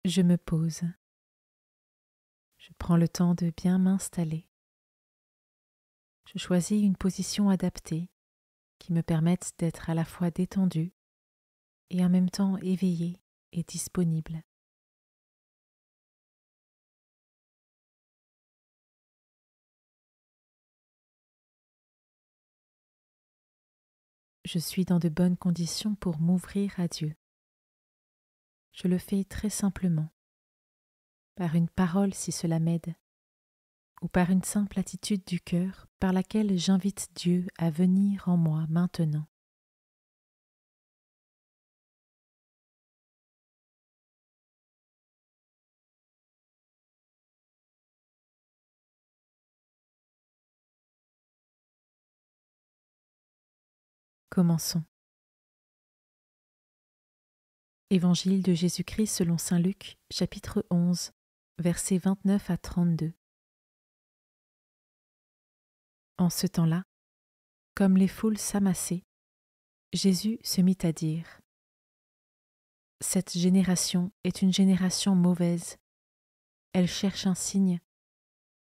Je me pose. Je prends le temps de bien m'installer. Je choisis une position adaptée qui me permette d'être à la fois détendue et en même temps éveillée et disponible. Je suis dans de bonnes conditions pour m'ouvrir à Dieu. Je le fais très simplement, par une parole si cela m'aide, ou par une simple attitude du cœur par laquelle j'invite Dieu à venir en moi maintenant. Commençons. Évangile de Jésus-Christ selon saint Luc, chapitre 11, versets 29 à 32. En ce temps-là, comme les foules s'amassaient, Jésus se mit à dire : « Cette génération est une génération mauvaise. Elle cherche un signe,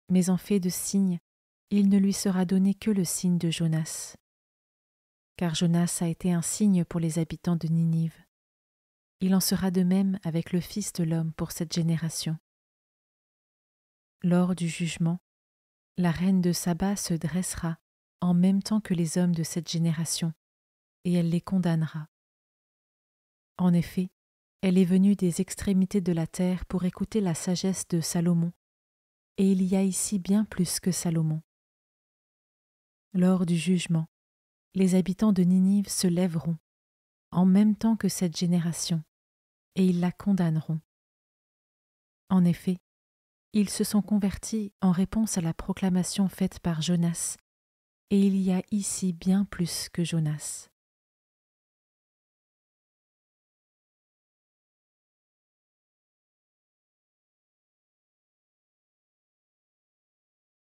mais en fait de signe, il ne lui sera donné que le signe de Jonas. Car Jonas a été un signe pour les habitants de Ninive. Il en sera de même avec le Fils de l'homme pour cette génération. Lors du jugement, la reine de Saba se dressera en même temps que les hommes de cette génération, et elle les condamnera. En effet, elle est venue des extrémités de la terre pour écouter la sagesse de Salomon, et il y a ici bien plus que Salomon. Lors du jugement, les habitants de Ninive se lèveront, en même temps que cette génération, et ils la condamneront. En effet, ils se sont convertis en réponse à la proclamation faite par Jonas, et il y a ici bien plus que Jonas.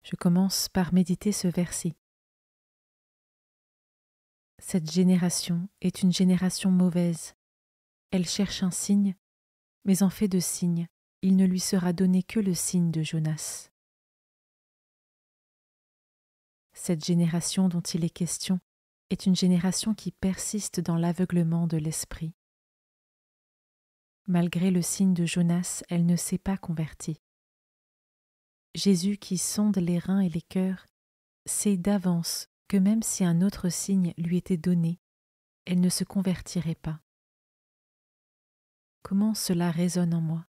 Je commence par méditer ce verset. Cette génération est une génération mauvaise. Elle cherche un signe, mais en fait de signe, il ne lui sera donné que le signe de Jonas. Cette génération dont il est question est une génération qui persiste dans l'aveuglement de l'esprit. Malgré le signe de Jonas, elle ne s'est pas convertie. Jésus, qui sonde les reins et les cœurs, sait d'avance que même si un autre signe lui était donné, elle ne se convertirait pas. Comment cela résonne en moi ?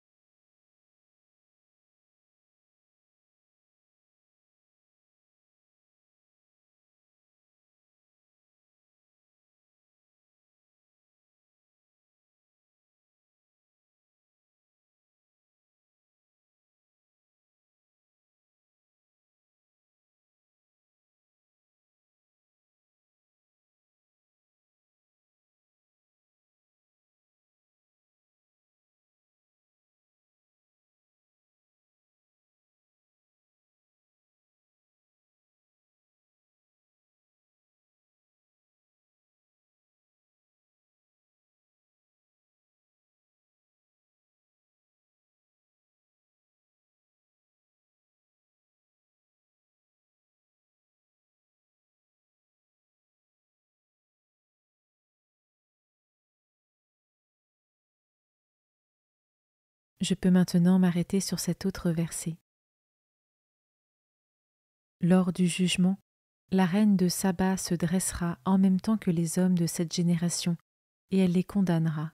Je peux maintenant m'arrêter sur cet autre verset. Lors du jugement, la reine de Saba se dressera en même temps que les hommes de cette génération, et elle les condamnera.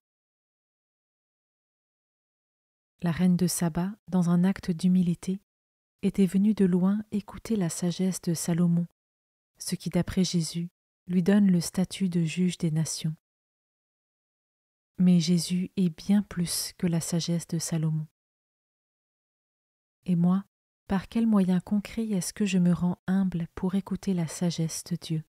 La reine de Saba, dans un acte d'humilité, était venue de loin écouter la sagesse de Salomon, ce qui, d'après Jésus, lui donne le statut de juge des nations. Mais Jésus est bien plus que la sagesse de Salomon. Et moi, par quel moyen concret est-ce que je me rends humble pour écouter la sagesse de Dieu ?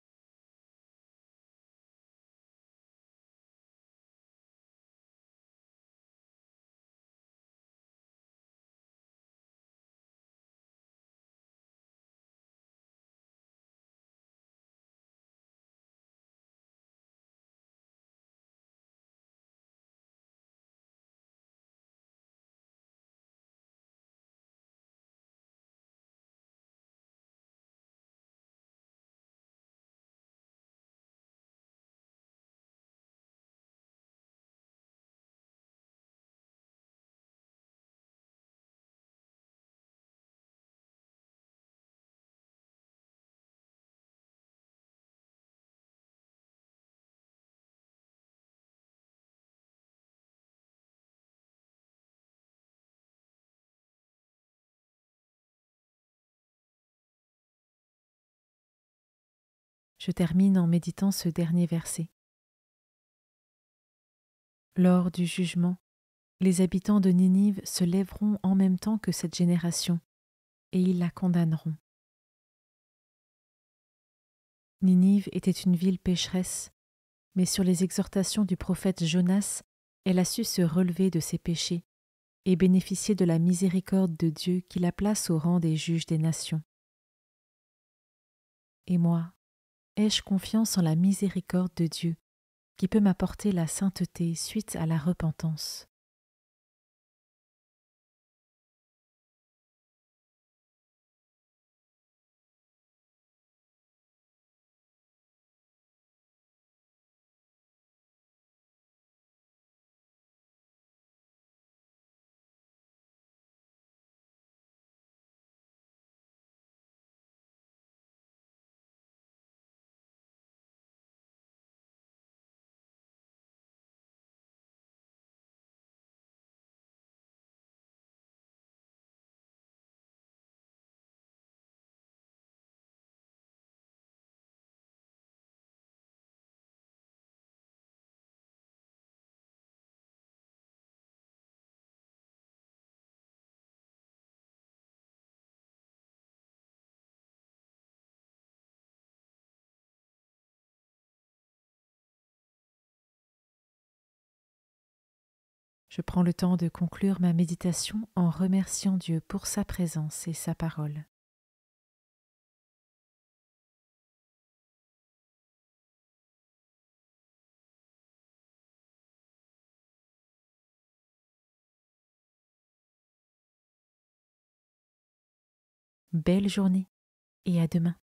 Je termine en méditant ce dernier verset. Lors du jugement, les habitants de Ninive se lèveront en même temps que cette génération, et ils la condamneront. Ninive était une ville pécheresse, mais sur les exhortations du prophète Jonas, elle a su se relever de ses péchés et bénéficier de la miséricorde de Dieu qui la place au rang des juges des nations. Et moi, ai-je confiance en la miséricorde de Dieu qui peut m'apporter la sainteté suite à la repentance? Je prends le temps de conclure ma méditation en remerciant Dieu pour sa présence et sa parole. Belle journée et à demain.